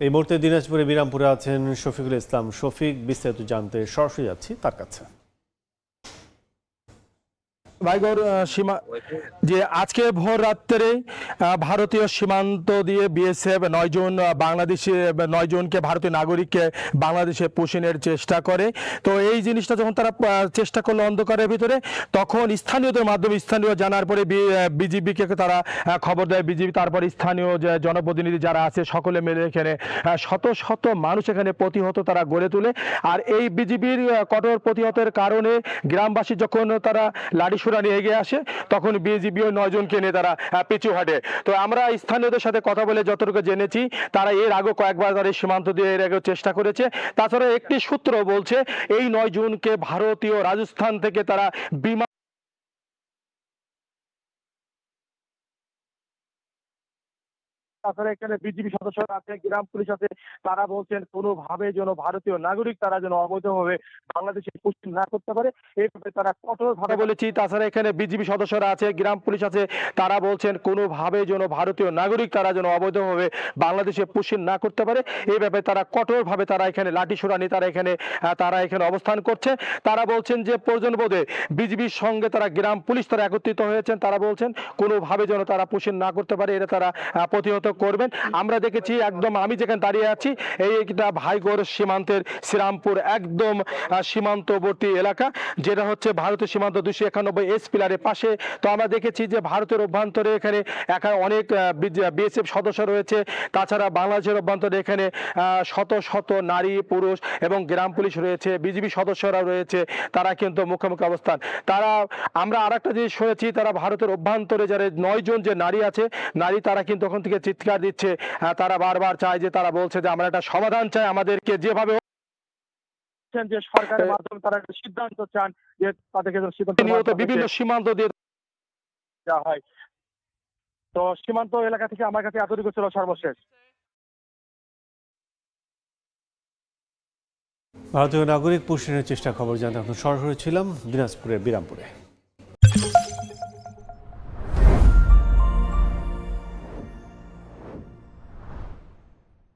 এই মুহূর্তে দিনাজপুরে বিরামপুরে আছেন শফিকুল ইসলাম। শফিক, বিস্তারিত জানতে সরাসরি যাচ্ছি তার কাছে। ভাইগর সীমা যে আজকে ভোর রাত্রে ভারতীয় সীমান্ত দিয়ে বিএসএফ 9 জনকে ভারতীয় নাগরিককে বাংলাদেশে পুষিনের চেষ্টা করে। তো এই জিনিসটা যখন তারা চেষ্টা করলো অন্ধকারের ভিতরে, তখন স্থানীয়দের মাধ্যমে স্থানীয় জানার পরে বিজিবিকে তারা খবর দেয়। বিজিবি তারপর স্থানীয় যে জনপ্রতিনিধি যারা আছে সকলে মিলে এখানে শত শত মানুষ এখানে প্রতিহত তারা গড়ে তোলে। আর এই বিজিবির কঠোর প্রতিহতের কারণে গ্রামবাসী যখন তারা লাঠি নিয়ে এগিয়ে আসে, তখন বিজিবি ওই 9 জনকে নিয়ে তারা পিছু হাঁটে। তো আমরা স্থানীয়দের সাথে কথা বলে যতটুকু জেনেছি, তারা এর আগে কয়েকবার তারা সীমান্ত দিয়ে এর আগে চেষ্টা করেছে। তাছাড়া একটি সূত্র বলছে এই 9 জনকে ভারতীয় রাজস্থান থেকে তারা বিমান তাছাড়া এখানে বিজিবি সদস্যরা আছে, গ্রাম পুলিশ আছে, তারা বলছেন কোনোভাবে যেন ভারতীয় নাগরিক তারা যেন অবৈধভাবে বাংলাদেশে পুষ্টি না করতে পারে, এই ব্যাপারে তারা কঠোরভাবে বলেছি। তাছাড়া এখানে বিজিবি সদস্যরা আছে, গ্রাম পুলিশ আছে, তারা বলছেন কোনোভাবে যেন ভারতীয় নাগরিক তারা যেন অবৈধভাবে বাংলাদেশে পুষ্টি না করতে পারে, এই ব্যাপারে তারা কঠোরভাবে তারা এখানে লাঠি সোড়ানি তারা এখানে অবস্থান করছে। তারা বলছেন যে প্রয়োজন বোধে বিজিবির সঙ্গে তারা গ্রাম পুলিশ তারা একত্রিত হয়েছেন। তারা বলছেন কোনোভাবে যেন তারা পুষ্টি না করতে পারে, এটা তারা প্রতিহত করবেন। আমরা দেখেছি একদম আমি যেখানে দাঁড়িয়ে আছি এইটা ভাইগড় সীমান্তের শ্রীরামপুর একদম সীমান্তবর্তী এলাকা, যেটা হচ্ছে ভারতের সীমান্ত 291 এস পিলারের পাশে। তো আমরা দেখেছি যে ভারতের অভ্যন্তরে এখানে অনেক বিএসএফ সদস্য রয়েছে। তাছাড়া বাংলাদেশের অভ্যন্তরে এখানে শত শত নারী পুরুষ এবং গ্রাম পুলিশ রয়েছে, বিজিবি সদস্যরা রয়েছে, তারা কিন্তু মুখোমুখি অবস্থান। আমরা আর একটা জিনিস শুনেছি, তারা ভারতের অভ্যন্তরে যারা 9 জন যে নারী আছে, তারা কিন্তু ওখান থেকে চিৎকার দিচ্ছে। তারা বারবার চায় যে, তারা বলছে যে আমরা একটা সমাধান চাই, আমাদেরকে যেভাবে যে সরকারের মাধ্যমে তারা একটা সিদ্ধান্ত চান যে তাদেরকে বিভিন্ন সীমান্ত দিয়ে দেওয়া হয়। তো সীমান্ত এলাকা থেকে আমার কাছে এতটুকু ছিল সর্বশেষ। ভারতীয় নাগরিক পুষিনের চেষ্টা খবর জানতে আমরা সরাসরি ছিলাম দিনাজপুরের বিরামপুরে।